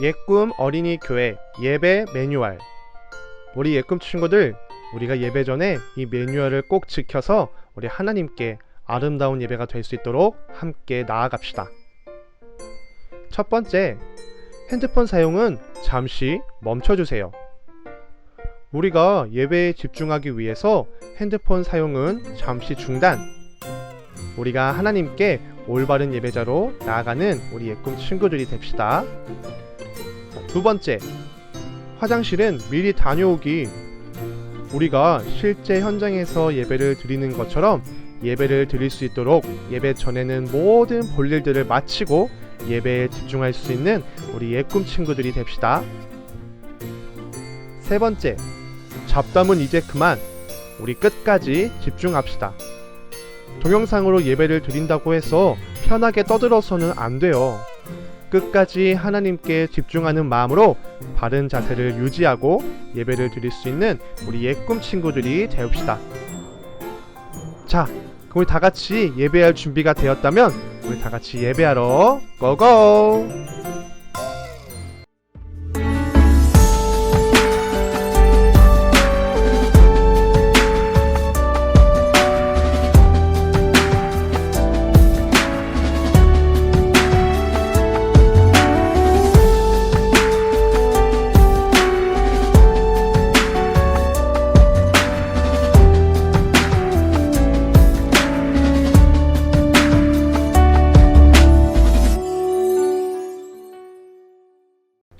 예꿈 어린이 교회 예배 매뉴얼. 우리 예꿈 친구들, 우리가 예배 전에 이 매뉴얼을 꼭 지켜서 우리 하나님께 아름다운 예배가 될 수 있도록 함께 나아갑시다. 첫 번째, 핸드폰 사용은 잠시 멈춰주세요. 우리가 예배에 집중하기 위해서 핸드폰 사용은 잠시 중단. 우리가 하나님께 올바른 예배자로 나아가는 우리 예꿈 친구들이 됩시다. 두 번째, 화장실은 미리 다녀오기. 우리가 실제 현장에서 예배를 드리는 것처럼 예배를 드릴 수 있도록 예배 전에는 모든 볼일들을 마치고 예배에 집중할 수 있는 우리 예꿈 친구들이 됩시다. 세 번째, 잡담은 이제 그만. 우리 끝까지 집중합시다. 동영상으로 예배를 드린다고 해서 편하게 떠들어서는 안 돼요. 끝까지 하나님께 집중하는 마음으로 바른 자세를 유지하고 예배를 드릴 수 있는 우리 예꿈 친구들이 되읍시다. 자, 그럼 우리 다 같이 예배할 준비가 되었다면 우리 다 같이 예배하러 고고!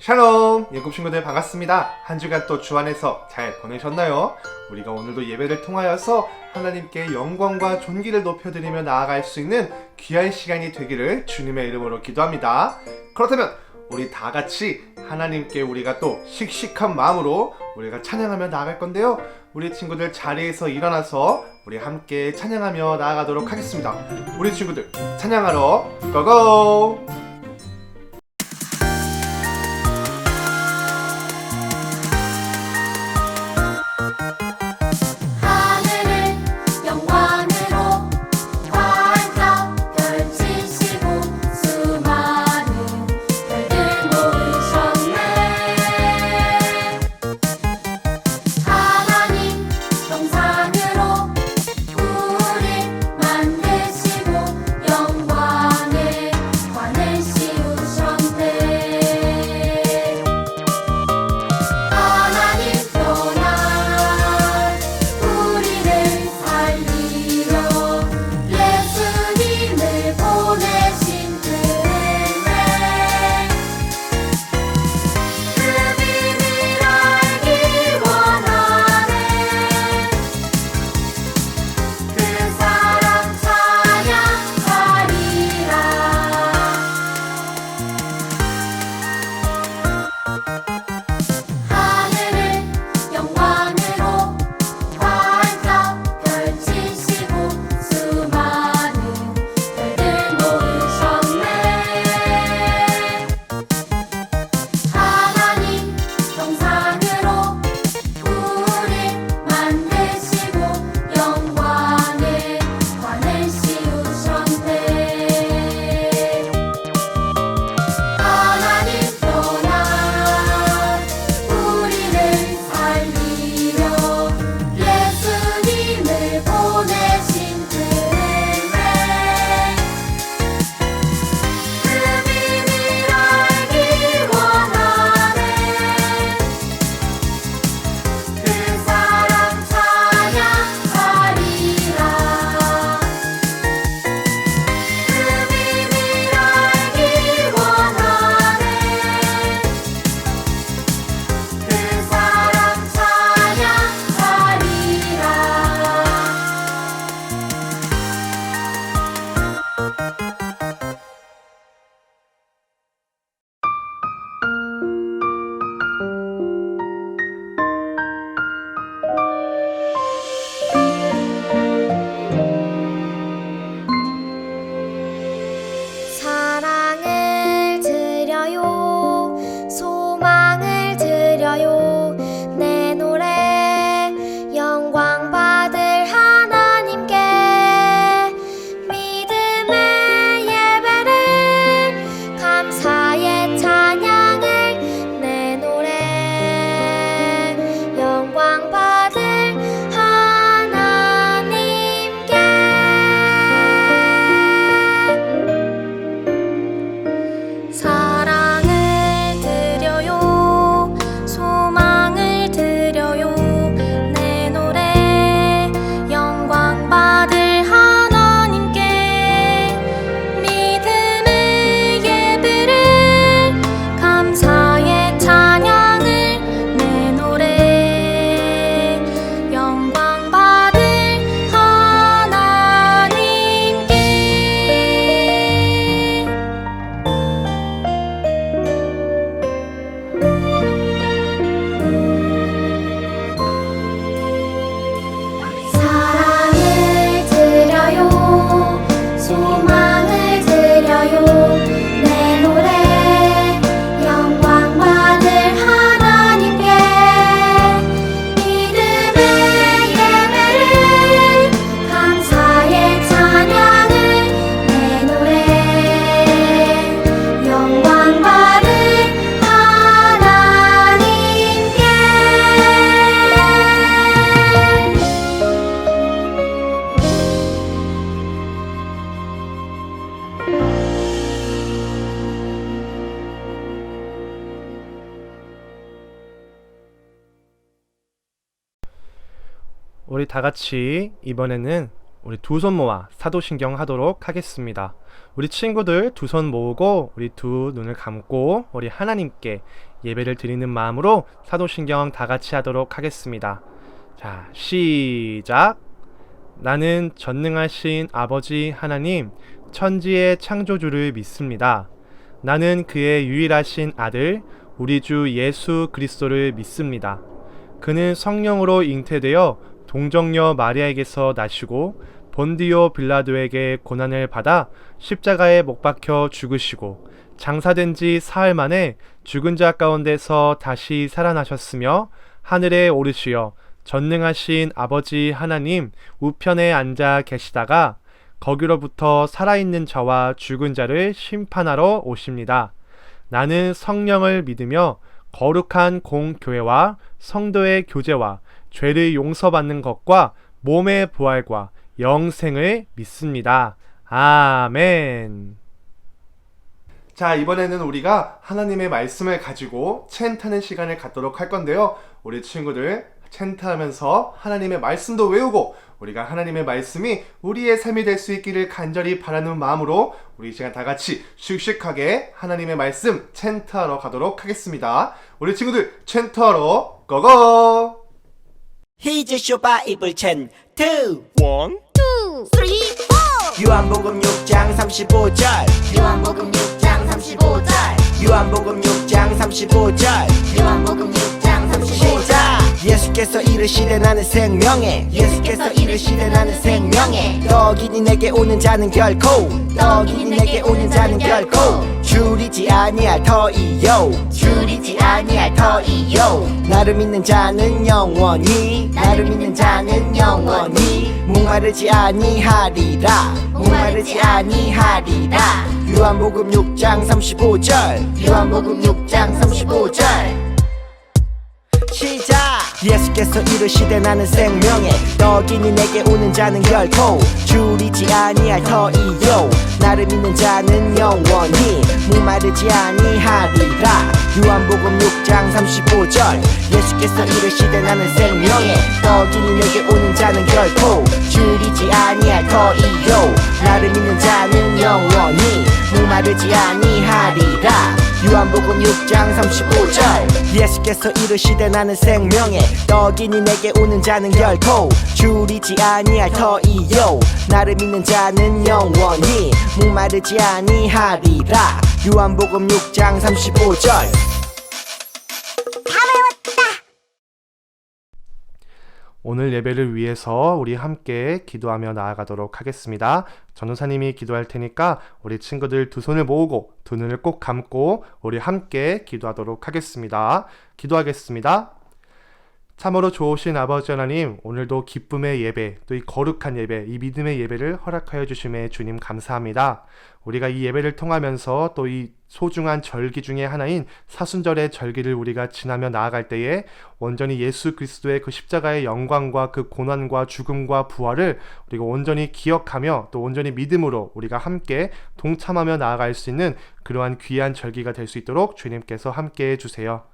샬롬! 예꿈 친구들 반갑습니다. 한 주간 또 주 안에서 잘 보내셨나요? 우리가 오늘도 예배를 통하여서 하나님께 영광과 존귀를 높여드리며 나아갈 수 있는 귀한 시간이 되기를 주님의 이름으로 기도합니다. 그렇다면 우리 다 같이 하나님께 우리가 또 씩씩한 마음으로 우리가 찬양하며 나아갈 건데요. 우리 친구들 자리에서 일어나서 우리 함께 찬양하며 나아가도록 하겠습니다. 우리 친구들 찬양하러 고고! 영광을 우리 다 같이 이번에는 우리 두 손 모아 사도신경 하도록 하겠습니다. 우리 친구들 두 손 모으고 우리 두 눈을 감고 우리 하나님께 예배를 드리는 마음으로 사도신경 다 같이 하도록 하겠습니다. 자, 시작. 나는 전능하신 아버지 하나님, 천지의 창조주를 믿습니다. 나는 그의 유일하신 아들, 우리 주 예수 그리스도를 믿습니다. 그는 성령으로 잉태되어 동정녀 마리아에게서 나시고 본디오 빌라도에게 고난을 받아 십자가에 못 박혀 죽으시고 장사된 지 사흘 만에 죽은 자 가운데서 다시 살아나셨으며 하늘에 오르시어 전능하신 아버지 하나님 우편에 앉아 계시다가 거기로부터 살아있는 자와 죽은 자를 심판하러 오십니다. 나는 성령을 믿으며 거룩한 공교회와 성도의 교제와 죄를 용서받는 것과 몸의 부활과 영생을 믿습니다. 아멘. 자, 이번에는 우리가 하나님의 말씀을 가지고 챈트하는 시간을 갖도록 할 건데요. 우리 친구들 챈트하면서 하나님의 말씀도 외우고 우리가 하나님의 말씀이 우리의 삶이 될 수 있기를 간절히 바라는 마음으로 우리 이 시간 다 같이 씩씩하게 하나님의 말씀 챈트하러 가도록 하겠습니다. 우리 친구들 챈트하러 고고! Here's your Bible chain 2 1, 2, 3, 4 요한복음 6장 35절 요한복음 6장 35절 요한복음 6장 35절 요한복음 6장 35절 시작 예수께서 이르시되 나는 생명에 예수께서 이르시되 나는 생명에 떡이니 내게 오는 자는 결코 떡이니 내게 오는 자는 결코 줄이지 아니할 터이요 줄이지 아니할 터이요 나를 믿는 자는 영원히 나를 믿는 자는 영원히 목마르지 아니하리라 목마르지 아니하리라 요한복음 6장 35절 요한복음 6장 35절 시작 예수께서 이르시되 나는 생명에 떡이니 내게 오는 자는 결코 줄이지 아니할 터이요 나를 믿는 자는 영원히 목마르지 아니하리라 요한복음 6장 35절 예수께서 이르시되 나는 생명에 떡이니 내게 오는 자는 결코 줄이지 아니할 터이요 나를 믿는 자는 영원히 목마르지 아니하리라 요한복음 6장 35절 예수께서 이르시되 나는 생명에 떡이니 내게 오는 자는 결코 줄이지 아니할 터이요 나를 믿는 자는 영원히 목마르지 아니하리라 요한복음 6장 35절 오늘 예배를 위해서 우리 함께 기도하며 나아가도록 하겠습니다. 전도사님이 기도할 테니까 우리 친구들 두 손을 모으고 두 눈을 꼭 감고 우리 함께 기도하도록 하겠습니다. 기도하겠습니다. 참으로 좋으신 아버지 하나님, 오늘도 기쁨의 예배, 또 이 거룩한 예배, 이 믿음의 예배를 허락하여 주심에 주님 감사합니다. 우리가 이 예배를 통하면서 또 이 소중한 절기 중에 하나인 사순절의 절기를 우리가 지나며 나아갈 때에 온전히 예수 그리스도의 그 십자가의 영광과 그 고난과 죽음과 부활을 우리가 온전히 기억하며 또 온전히 믿음으로 우리가 함께 동참하며 나아갈 수 있는 그러한 귀한 절기가 될 수 있도록 주님께서 함께해 주세요.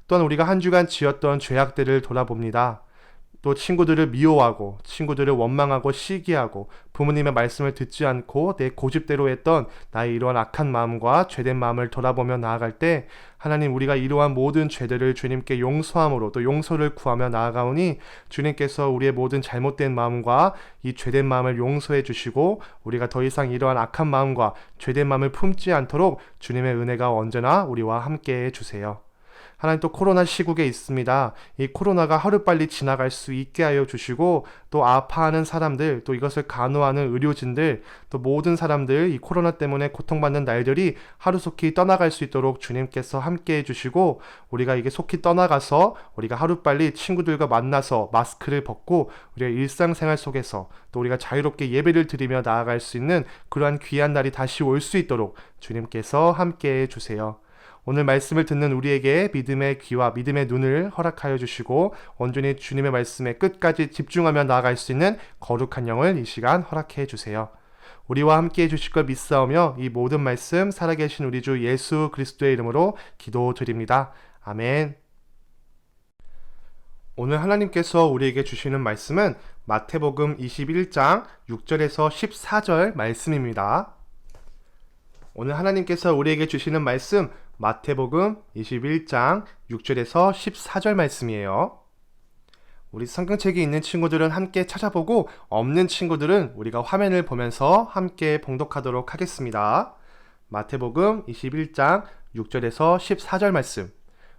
또한 우리가 한 주간 지었던 죄악들을 돌아봅니다. 또 친구들을 미워하고 친구들을 원망하고 시기하고 부모님의 말씀을 듣지 않고 내 고집대로 했던 나의 이러한 악한 마음과 죄된 마음을 돌아보며 나아갈 때 하나님 우리가 이러한 모든 죄들을 주님께 용서함으로 또 용서를 구하며 나아가오니 주님께서 우리의 모든 잘못된 마음과 이 죄된 마음을 용서해 주시고 우리가 더 이상 이러한 악한 마음과 죄된 마음을 품지 않도록 주님의 은혜가 언제나 우리와 함께 해주세요. 하나님 또 코로나 시국에 있습니다. 이 코로나가 하루빨리 지나갈 수 있게 하여 주시고 또 아파하는 사람들 또 이것을 간호하는 의료진들 또 모든 사람들 이 코로나 때문에 고통받는 날들이 하루속히 떠나갈 수 있도록 주님께서 함께 해주시고 우리가 이게 속히 떠나가서 우리가 하루빨리 친구들과 만나서 마스크를 벗고 우리가 일상생활 속에서 또 우리가 자유롭게 예배를 드리며 나아갈 수 있는 그러한 귀한 날이 다시 올 수 있도록 주님께서 함께 해주세요. 오늘 말씀을 듣는 우리에게 믿음의 귀와 믿음의 눈을 허락하여 주시고 온전히 주님의 말씀에 끝까지 집중하며 나아갈 수 있는 거룩한 영을 이 시간 허락해 주세요. 우리와 함께 해주실 걸 믿사오며 이 모든 말씀 살아계신 우리 주 예수 그리스도의 이름으로 기도드립니다. 아멘. 오늘 하나님께서 우리에게 주시는 말씀은 마태복음 21장 6절에서 14절 말씀입니다. 오늘 하나님께서 우리에게 주시는 말씀 마태복음 21장 6절에서 14절 말씀이에요. 우리 성경책이 있는 친구들은 함께 찾아보고 없는 친구들은 우리가 화면을 보면서 함께 봉독하도록 하겠습니다. 마태복음 21장 6절에서 14절 말씀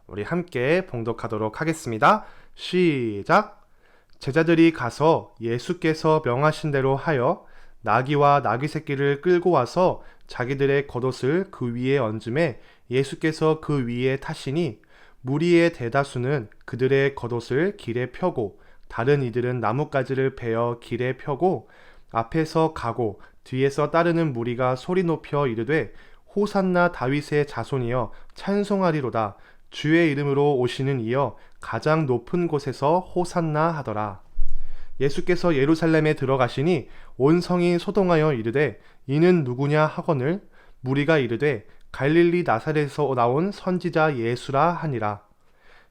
우리 함께 봉독하도록 하겠습니다. 시작! 제자들이 가서 예수께서 명하신 대로 하여 나귀와 나귀 새끼를 끌고 와서 자기들의 겉옷을 그 위에 얹음에 예수께서 그 위에 타시니 무리의 대다수는 그들의 겉옷을 길에 펴고 다른 이들은 나뭇가지를 베어 길에 펴고 앞에서 가고 뒤에서 따르는 무리가 소리 높여 이르되 호산나 다윗의 자손이여 찬송하리로다 주의 이름으로 오시는 이여 가장 높은 곳에서 호산나 하더라. 예수께서 예루살렘에 들어가시니 온 성이 소동하여 이르되 이는 누구냐 하거늘 무리가 이르되 갈릴리 나사렛에서 나온 선지자 예수라 하니라.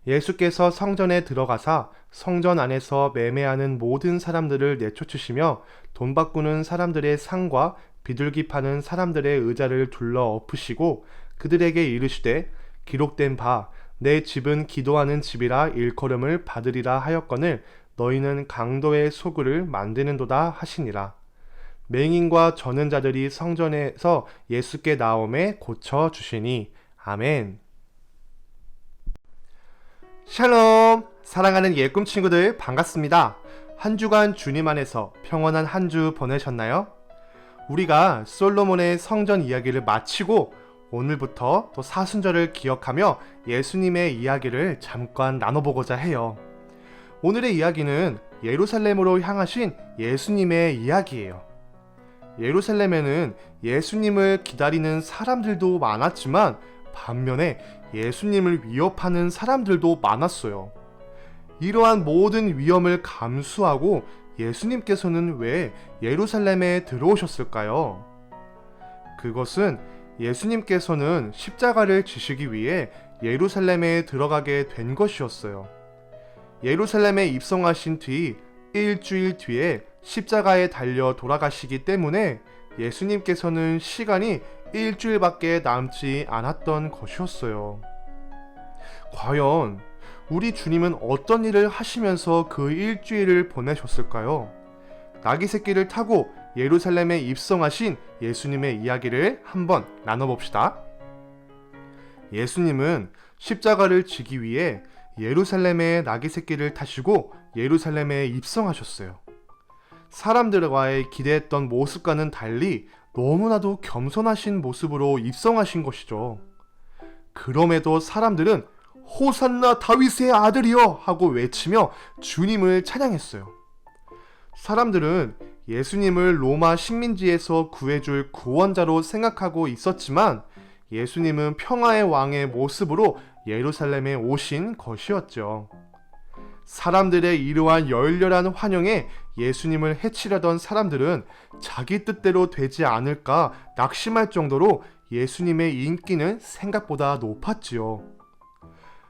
예수께서 성전에 들어가사 성전 안에서 매매하는 모든 사람들을 내쫓으시며 돈 바꾸는 사람들의 상과 비둘기 파는 사람들의 의자를 둘러 엎으시고 그들에게 이르시되 기록된 바 내 집은 기도하는 집이라 일컬음을 받으리라 하였거늘 너희는 강도의 소굴을 만드는도다 하시니라. 맹인과 저는 자들이 성전에서 예수께 나오매 고쳐주시니 아멘. 샬롬! 사랑하는 예꿈 친구들 반갑습니다. 한 주간 주님 안에서 평온한 한 주 보내셨나요? 우리가 솔로몬의 성전 이야기를 마치고 오늘부터 또 사순절을 기억하며 예수님의 이야기를 잠깐 나눠보고자 해요. 오늘의 이야기는 예루살렘으로 향하신 예수님의 이야기예요. 예루살렘에는 예수님을 기다리는 사람들도 많았지만 반면에 예수님을 위협하는 사람들도 많았어요. 이러한 모든 위험을 감수하고 예수님께서는 왜 예루살렘에 들어오셨을까요? 그것은 예수님께서는 십자가를 지시기 위해 예루살렘에 들어가게 된 것이었어요. 예루살렘에 입성하신 뒤 일주일 뒤에 십자가에 달려 돌아가시기 때문에 예수님께서는 시간이 일주일밖에 남지 않았던 것이었어요. 과연 우리 주님은 어떤 일을 하시면서 그 일주일을 보내셨을까요? 나귀 새끼를 타고 예루살렘에 입성하신 예수님의 이야기를 한번 나눠봅시다. 예수님은 십자가를 지기 위해 예루살렘에 나귀 새끼를 타시고 예루살렘에 입성하셨어요. 사람들과의 기대했던 모습과는 달리 너무나도 겸손하신 모습으로 입성하신 것이죠. 그럼에도 사람들은 호산나 다윗의 아들이여 하고 외치며 주님을 찬양했어요. 사람들은 예수님을 로마 식민지에서 구해줄 구원자로 생각하고 있었지만 예수님은 평화의 왕의 모습으로 예루살렘에 오신 것이었죠. 사람들의 이러한 열렬한 환영에 예수님을 해치려던 사람들은 자기 뜻대로 되지 않을까 낙심할 정도로 예수님의 인기는 생각보다 높았지요.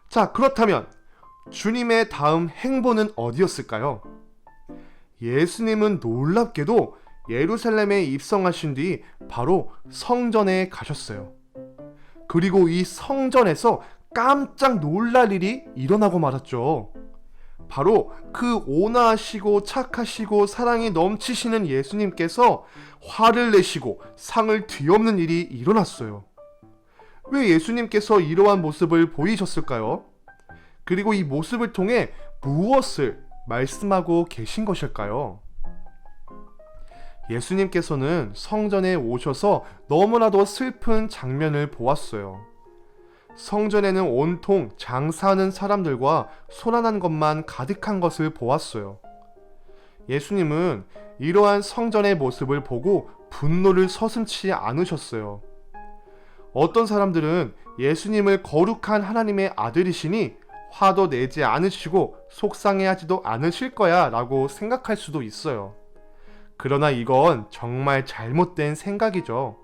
자, 그렇다면 주님의 다음 행보는 어디였을까요? 예수님은 놀랍게도 예루살렘에 입성하신 뒤 바로 성전에 가셨어요. 그리고 이 성전에서 깜짝 놀랄 일이 일어나고 말았죠. 바로 그 온화하시고 착하시고 사랑이 넘치시는 예수님께서 화를 내시고 상을 뒤엎는 일이 일어났어요. 왜 예수님께서 이러한 모습을 보이셨을까요? 그리고 이 모습을 통해 무엇을 말씀하고 계신 것일까요? 예수님께서는 성전에 오셔서 너무나도 슬픈 장면을 보았어요. 성전에는 온통 장사하는 사람들과 소란한 것만 가득한 것을 보았어요. 예수님은 이러한 성전의 모습을 보고 분노를 서슴지 않으셨어요. 어떤 사람들은 예수님을 거룩한 하나님의 아들이시니 화도 내지 않으시고 속상해하지도 않으실 거야 라고 생각할 수도 있어요. 그러나 이건 정말 잘못된 생각이죠.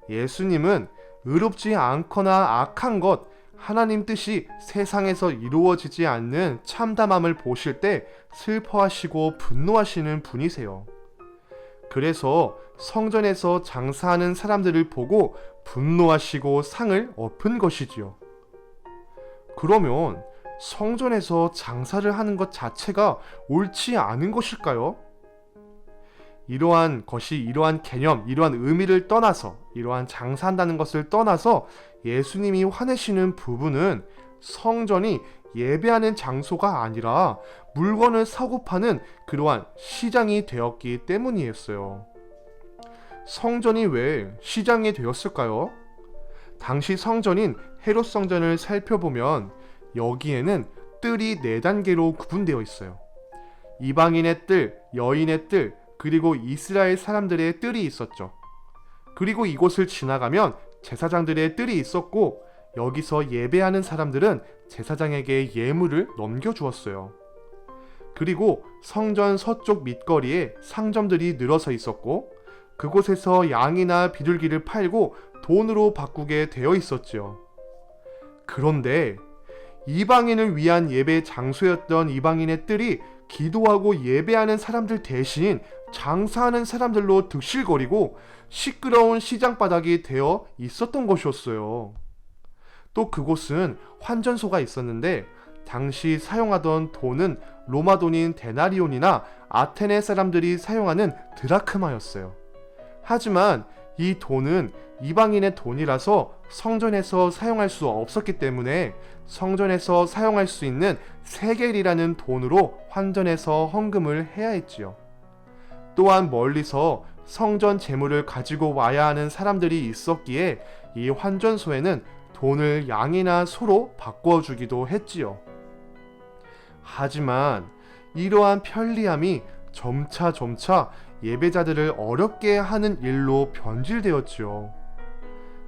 예수님은 의롭지 않거나 악한 것 하나님 뜻이 세상에서 이루어지지 않는 참담함을 보실 때 슬퍼하시고 분노하시는 분이세요. 그래서 성전에서 장사하는 사람들을 보고 분노하시고 상을 엎은 것이지요. 그러면 성전에서 장사를 하는 것 자체가 옳지 않은 것일까요? 이러한 개념, 이러한 의미를 떠나서, 이러한 장사한다는 것을 떠나서 예수님이 화내시는 부분은 성전이 예배하는 장소가 아니라 물건을 사고 파는 그러한 시장이 되었기 때문이었어요. 성전이 왜 시장이 되었을까요? 당시 성전인 헤롯 성전을 살펴보면 여기에는 뜰이 4단계로 구분되어 있어요. 이방인의 뜰, 여인의 뜰, 그리고 이스라엘 사람들의 뜰이 있었죠. 그리고 이곳을 지나가면 제사장들의 뜰이 있었고, 여기서 예배하는 사람들은 제사장에게 예물을 넘겨주었어요. 그리고 성전 서쪽 밑거리에 상점들이 늘어서 있었고, 그곳에서 양이나 비둘기를 팔고 돈으로 바꾸게 되어 있었지요. 그런데 이방인을 위한 예배 장소였던 이방인의 뜰이 기도하고 예배하는 사람들 대신 장사하는 사람들로 득실거리고 시끄러운 시장바닥이 되어 있었던 것이었어요. 또 그곳은 환전소가 있었는데 당시 사용하던 돈은 로마 돈인 데나리온이나 아테네 사람들이 사용하는 드라크마였어요. 하지만 이 돈은 이방인의 돈이라서 성전에서 사용할 수 없었기 때문에 성전에서 사용할 수 있는 세겔이라는 돈으로 환전해서 헌금을 해야 했지요. 또한 멀리서 성전 재물을 가지고 와야 하는 사람들이 있었기에 이 환전소에는 돈을 양이나 소로 바꿔주기도 했지요. 하지만 이러한 편리함이 점차 예배자들을 어렵게 하는 일로 변질되었지요.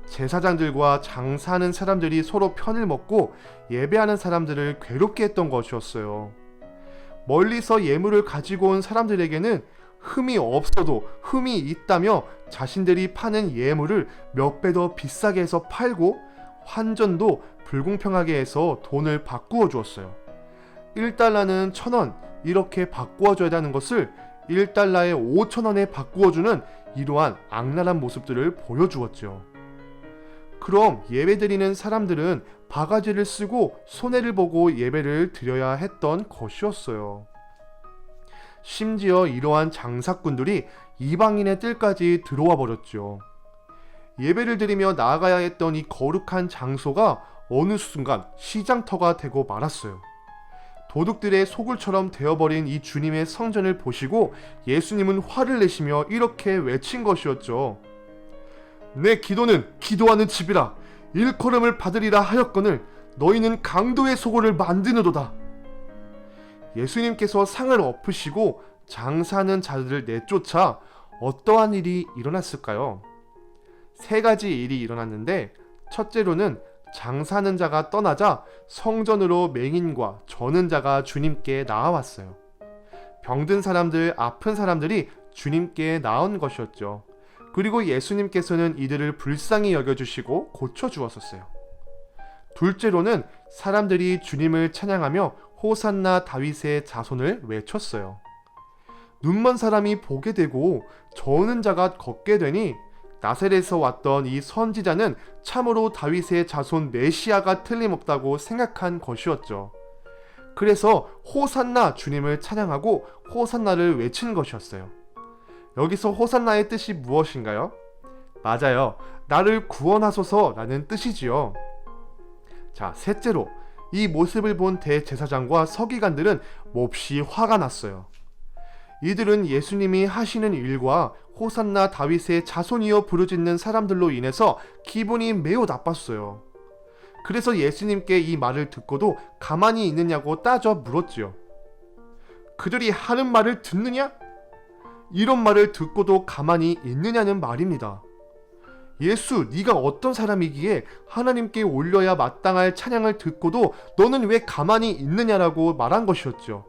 제사장들과 장사하는 사람들이 서로 편을 먹고 예배하는 사람들을 괴롭게 했던 것이었어요. 멀리서 예물을 가지고 온 사람들에게는 흠이 없어도 흠이 있다며 자신들이 파는 예물을 몇 배 더 비싸게 해서 팔고 환전도 불공평하게 해서 돈을 바꾸어 주었어요. 1달러는 1,000원 이렇게 바꾸어 줘야 하는 것을 1달러에 5,000원에 바꾸어주는 이러한 악랄한 모습들을 보여주었죠. 그럼 예배드리는 사람들은 바가지를 쓰고 손해를 보고 예배를 드려야 했던 것이었어요. 심지어 이러한 장사꾼들이 이방인의 뜰까지 들어와 버렸죠. 예배를 드리며 나아가야 했던 이 거룩한 장소가 어느 순간 시장터가 되고 말았어요. 도둑들의 소굴처럼 되어버린 이 주님의 성전을 보시고 예수님은 화를 내시며 이렇게 외친 것이었죠. 내 기도는 기도하는 집이라 일컬음을 받으리라 하였거늘 너희는 강도의 소굴을 만드느도다. 예수님께서 상을 엎으시고 장사하는 자들을 내쫓아 어떠한 일이 일어났을까요? 3가지 일이 일어났는데, 첫째로는 장사하는 자가 떠나자 성전으로 맹인과 저는 자가 주님께 나아왔어요. 병든 사람들, 아픈 사람들이 주님께 나온 것이었죠. 그리고 예수님께서는 이들을 불쌍히 여겨주시고 고쳐주었었어요. 둘째로는 사람들이 주님을 찬양하며 호산나 다윗의 자손을 외쳤어요. 눈먼 사람이 보게 되고 저는 자가 걷게 되니 나사렛에서 왔던 이 선지자는 참으로 다윗의 자손 메시아가 틀림없다고 생각한 것이었죠. 그래서 호산나, 주님을 찬양하고 호산나를 외친 것이었어요. 여기서 호산나의 뜻이 무엇인가요? 맞아요. 나를 구원하소서라는 뜻이지요. 자, 셋째로 이 모습을 본 대제사장과 서기관들은 몹시 화가 났어요. 이들은 예수님이 하시는 일과 호산나 다윗의 자손이여 부르짖는 사람들로 인해서 기분이 매우 나빴어요. 그래서 예수님께 이 말을 듣고도 가만히 있느냐고 따져 물었지요. 그들이 하는 말을 듣느냐? 이런 말을 듣고도 가만히 있느냐는 말입니다. 예수, 네가 어떤 사람이기에 하나님께 올려야 마땅할 찬양을 듣고도 너는 왜 가만히 있느냐라고 말한 것이었죠.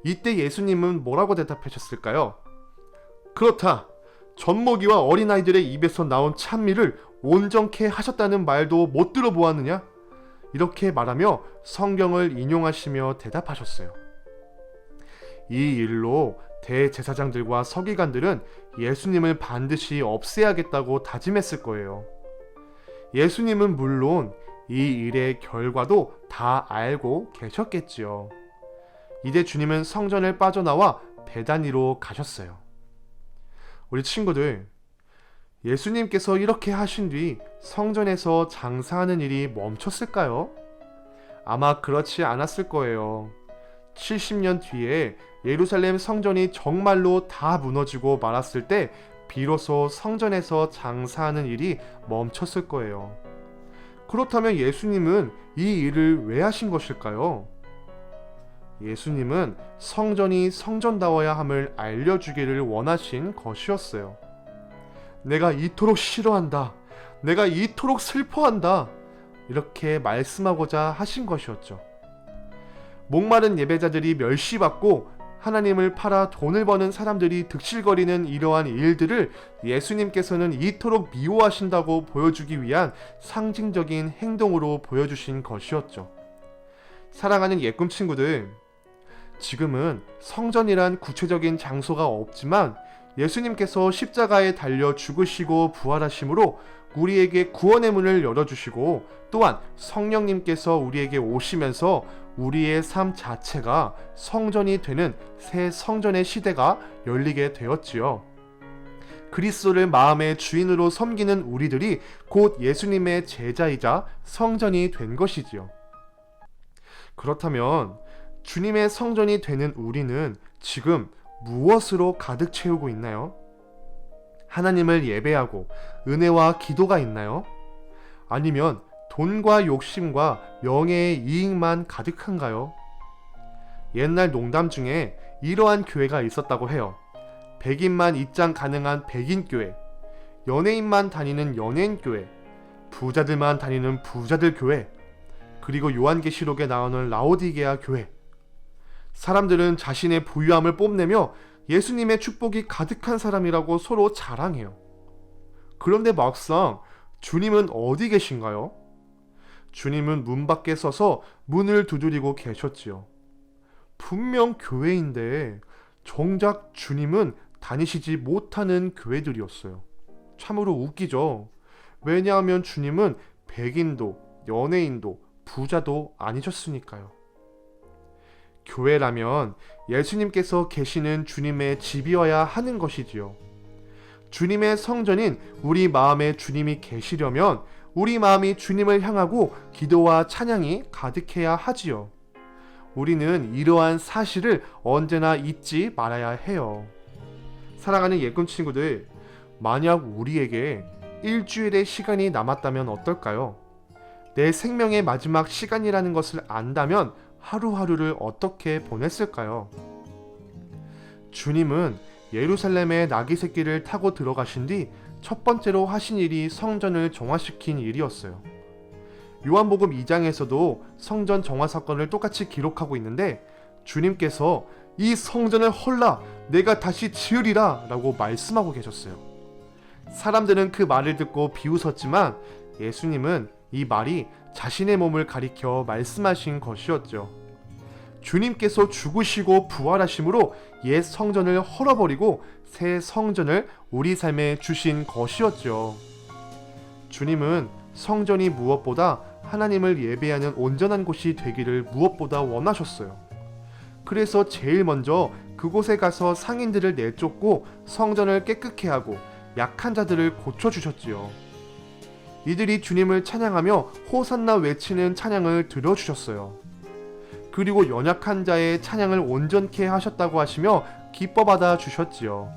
이때 예수님은 뭐라고 대답하셨을까요? 그렇다. 젖먹이와 어린아이들의 입에서 나온 찬미를 온전케 하셨다는 말도 못 들어보았느냐? 이렇게 말하며 성경을 인용하시며 대답하셨어요. 이 일로 대제사장들과 서기관들은 예수님을 반드시 없애야겠다고 다짐했을 거예요. 예수님은 물론 이 일의 결과도 다 알고 계셨겠지요. 이제 주님은 성전을 빠져나와 베다니로 가셨어요. 우리 친구들, 예수님께서 이렇게 하신 뒤 성전에서 장사하는 일이 멈췄을까요? 아마 그렇지 않았을 거예요. 70년 뒤에 예루살렘 성전이 정말로 다 무너지고 말았을 때 비로소 성전에서 장사하는 일이 멈췄을 거예요. 그렇다면 예수님은 이 일을 왜 하신 것일까요? 예수님은 성전이 성전다워야 함을 알려주기를 원하신 것이었어요. 내가 이토록 싫어한다. 내가 이토록 슬퍼한다. 이렇게 말씀하고자 하신 것이었죠. 목마른 예배자들이 멸시받고 하나님을 팔아 돈을 버는 사람들이 득실거리는 이러한 일들을 예수님께서는 이토록 미워하신다고 보여주기 위한 상징적인 행동으로 보여주신 것이었죠. 사랑하는 예꿈 친구들, 지금은 성전이란 구체적인 장소가 없지만 예수님께서 십자가에 달려 죽으시고 부활하심으로 우리에게 구원의 문을 열어주시고 또한 성령님께서 우리에게 오시면서 우리의 삶 자체가 성전이 되는 새 성전의 시대가 열리게 되었지요. 그리스도를 마음의 주인으로 섬기는 우리들이 곧 예수님의 제자이자 성전이 된 것이지요. 그렇다면 주님의 성전이 되는 우리는 지금 무엇으로 가득 채우고 있나요? 하나님을 예배하고 은혜와 기도가 있나요? 아니면 돈과 욕심과 명예의 이익만 가득한가요? 옛날 농담 중에 이러한 교회가 있었다고 해요. 백인만 입장 가능한 백인교회, 연예인만 다니는 연예인교회, 부자들만 다니는 부자들 교회, 그리고 요한계시록에 나오는 라오디게아 교회. 사람들은 자신의 부유함을 뽐내며 예수님의 축복이 가득한 사람이라고 서로 자랑해요. 그런데 막상 주님은 어디 계신가요? 주님은 문 밖에 서서 문을 두드리고 계셨지요. 분명 교회인데 정작 주님은 다니시지 못하는 교회들이었어요. 참으로 웃기죠. 왜냐하면 주님은 백인도, 연예인도, 부자도 아니셨으니까요. 교회라면 예수님께서 계시는 주님의 집이어야 하는 것이지요. 주님의 성전인 우리 마음에 주님이 계시려면 우리 마음이 주님을 향하고 기도와 찬양이 가득해야 하지요. 우리는 이러한 사실을 언제나 잊지 말아야 해요. 사랑하는 예꿈 친구들, 만약 우리에게 일주일의 시간이 남았다면 어떨까요? 내 생명의 마지막 시간이라는 것을 안다면 하루하루를 어떻게 보냈을까요? 주님은 예루살렘에 나귀 새끼를 타고 들어가신 뒤 첫 번째로 하신 일이 성전을 정화시킨 일이었어요. 요한복음 2장에서도 성전 정화 사건을 똑같이 기록하고 있는데 주님께서 이 성전을 헐라 내가 다시 지으리라 라고 말씀하고 계셨어요. 사람들은 그 말을 듣고 비웃었지만 예수님은 이 말이 자신의 몸을 가리켜 말씀하신 것이었죠. 주님께서 죽으시고 부활하심으로 옛 성전을 헐어버리고 새 성전을 우리 삶에 주신 것이었죠. 주님은 성전이 무엇보다 하나님을 예배하는 온전한 곳이 되기를 무엇보다 원하셨어요. 그래서 제일 먼저 그곳에 가서 상인들을 내쫓고 성전을 깨끗게 하고 약한 자들을 고쳐주셨지요. 이들이 주님을 찬양하며 호산나 외치는 찬양을 들어주셨어요. 그리고 연약한 자의 찬양을 온전케 하셨다고 하시며 기뻐받아 주셨지요.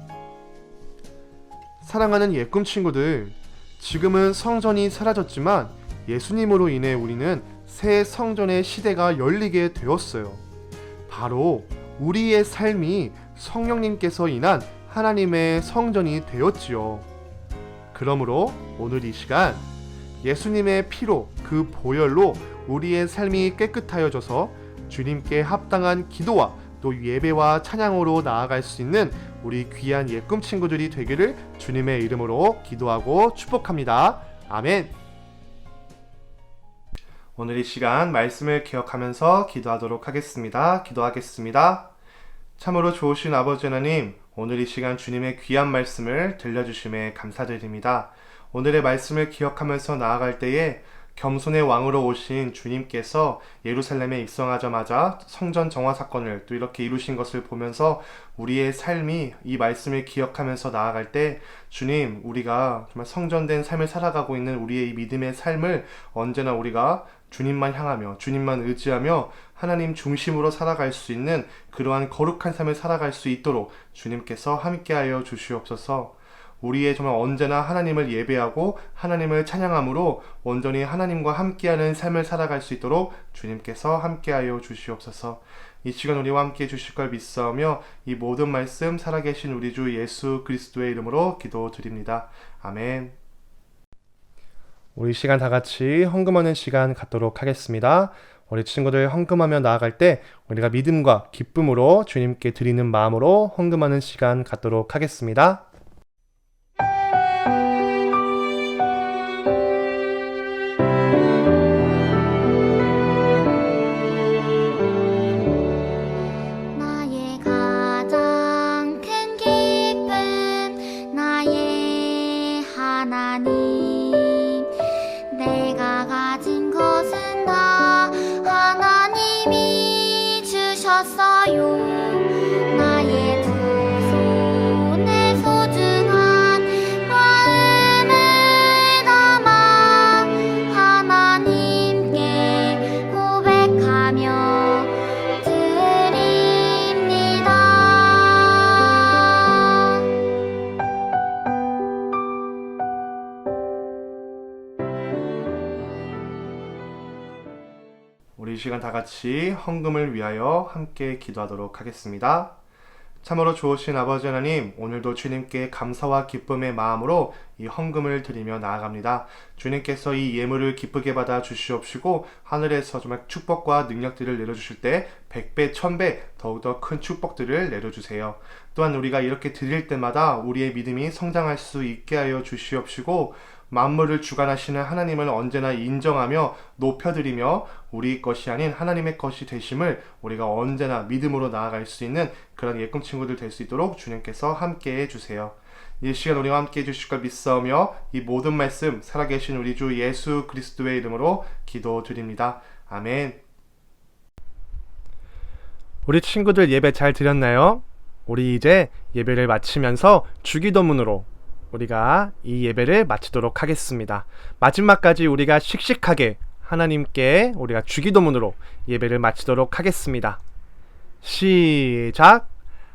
사랑하는 예꿈 친구들, 지금은 성전이 사라졌지만 예수님으로 인해 우리는 새 성전의 시대가 열리게 되었어요. 바로 우리의 삶이 성령님께서 인한 하나님의 성전이 되었지요. 그러므로 오늘 이 시간 예수님의 피로 그 보혈로 우리의 삶이 깨끗하여져서 주님께 합당한 기도와 또 예배와 찬양으로 나아갈 수 있는 우리 귀한 예꿈 친구들이 되기를 주님의 이름으로 기도하고 축복합니다. 아멘. 오늘 이 시간 말씀을 기억하면서 기도하도록 하겠습니다. 기도하겠습니다. 참으로 좋으신 아버지 하나님, 오늘 이 시간 주님의 귀한 말씀을 들려주심에 감사드립니다. 오늘의 말씀을 기억하면서 나아갈 때에 겸손의 왕으로 오신 주님께서 예루살렘에 입성하자마자 성전 정화 사건을 또 이렇게 이루신 것을 보면서 우리의 삶이 이 말씀을 기억하면서 나아갈 때 주님, 우리가 정말 성전된 삶을 살아가고 있는 우리의 이 믿음의 삶을 언제나 우리가 주님만 향하며 주님만 의지하며 하나님 중심으로 살아갈 수 있는 그러한 거룩한 삶을 살아갈 수 있도록 주님께서 함께하여 주시옵소서. 우리의 정말 언제나 하나님을 예배하고 하나님을 찬양함으로 온전히 하나님과 함께하는 삶을 살아갈 수 있도록 주님께서 함께하여 주시옵소서. 이 시간 우리와 함께 주실 걸 믿사오며 이 모든 말씀 살아계신 우리 주 예수 그리스도의 이름으로 기도드립니다. 아멘. 우리 시간 다 같이 헌금하는 시간 갖도록 하겠습니다. 우리 친구들 헌금하며 나아갈 때 우리가 믿음과 기쁨으로 주님께 드리는 마음으로 헌금하는 시간 갖도록 하겠습니다. 나의 가장 큰 기쁨 나의 하나님 내가 가진 것은 다 하나님이 주셨어요. 나의 두 손에 소중한 마음을 담아 하나님께 고백하며 드립니다. 우리 이 시간 다 같이 헌금을 위하여 함께 기도하도록 하겠습니다. 참으로 좋으신 아버지 하나님, 오늘도 주님께 감사와 기쁨의 마음으로 이 헌금을 드리며 나아갑니다. 주님께서 이 예물을 기쁘게 받아 주시옵시고 하늘에서 정말 축복과 능력들을 내려주실 때 100배, 1000배 더욱더 큰 축복들을 내려주세요. 또한 우리가 이렇게 드릴 때마다 우리의 믿음이 성장할 수 있게 하여 주시옵시고 만물을 주관하시는 하나님을 언제나 인정하며 높여드리며 우리 것이 아닌 하나님의 것이 되심을 우리가 언제나 믿음으로 나아갈 수 있는 그런 예꿈 친구들 될 수 있도록 주님께서 함께해 주세요. 이 시간 우리와 함께해 주실 걸 믿사오며 이 모든 말씀 살아계신 우리 주 예수 그리스도의 이름으로 기도드립니다. 아멘. 우리 친구들 예배 잘 드렸나요? 우리 이제 예배를 마치면서 주기도문으로 우리가 이 예배를 마치도록 하겠습니다. 마지막까지 우리가 씩씩하게 하나님께 우리가 주기도문으로 예배를 마치도록 하겠습니다. 시작!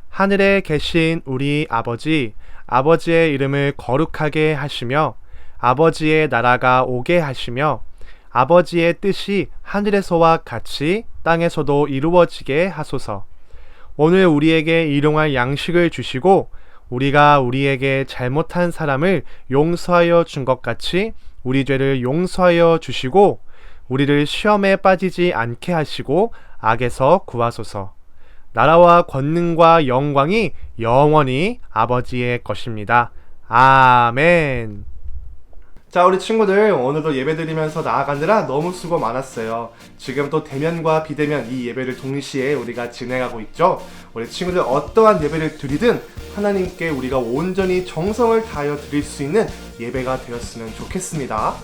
하늘에 계신 우리 아버지, 아버지의 이름을 거룩하게 하시며 아버지의 나라가 오게 하시며 아버지의 뜻이 하늘에서와 같이 땅에서도 이루어지게 하소서. 오늘 우리에게 일용할 양식을 주시고 우리가 우리에게 잘못한 사람을 용서하여 준 것 같이 우리 죄를 용서하여 주시고 우리를 시험에 빠지지 않게 하시고 악에서 구하소서. 나라와 권능과 영광이 영원히 아버지의 것입니다. 아멘. 자, 우리 친구들 오늘도 예배드리면서 나아가느라 너무 수고 많았어요. 지금 또 대면과 비대면 이 예배를 동시에 우리가 진행하고 있죠. 우리 친구들 어떠한 예배를 드리든 하나님께 우리가 온전히 정성을 다하여 드릴 수 있는 예배가 되었으면 좋겠습니다.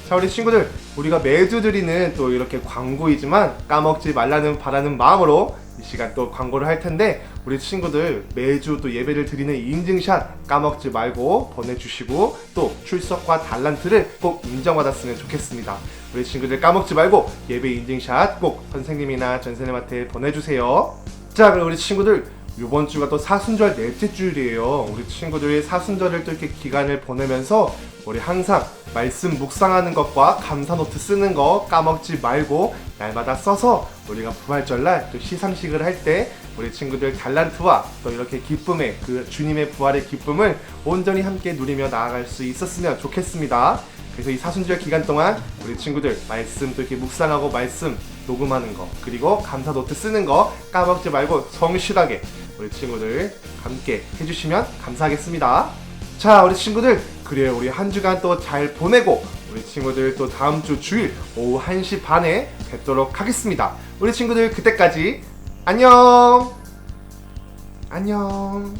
자, 우리 친구들 우리가 매주 드리는 또 이렇게 광고이지만 까먹지 말라는 바라는 마음으로 이 시간 또 광고를 할 텐데 우리 친구들 매주 또 예배를 드리는 인증샷 까먹지 말고 보내주시고 또 출석과 달란트를 꼭 인정받았으면 좋겠습니다. 우리 친구들 까먹지 말고 예배 인증샷 꼭 선생님이나 전선생님한테 보내주세요. 자, 그럼 우리 친구들 이번 주가 또 사순절 넷째 주일이에요. 우리 친구들이 사순절을 또 이렇게 기간을 보내면서 우리 항상 말씀 묵상하는 것과 감사 노트 쓰는 거 까먹지 말고 날마다 써서 우리가 부활절날 또 시상식을 할 때 우리 친구들 달란트와 또 이렇게 기쁨의 그 주님의 부활의 기쁨을 온전히 함께 누리며 나아갈 수 있었으면 좋겠습니다. 그래서 이 사순절 기간 동안 우리 친구들 말씀 또 이렇게 묵상하고 말씀 녹음하는 거 그리고 감사 노트 쓰는 거 까먹지 말고 성실하게 우리 친구들 함께 해주시면 감사하겠습니다. 자, 우리 친구들 그래요, 우리 한 주간 또 잘 보내고 우리 친구들 또 다음 주 주일 오후 1시 반에 뵙도록 하겠습니다. 우리 친구들 그때까지 안녕. 안녕.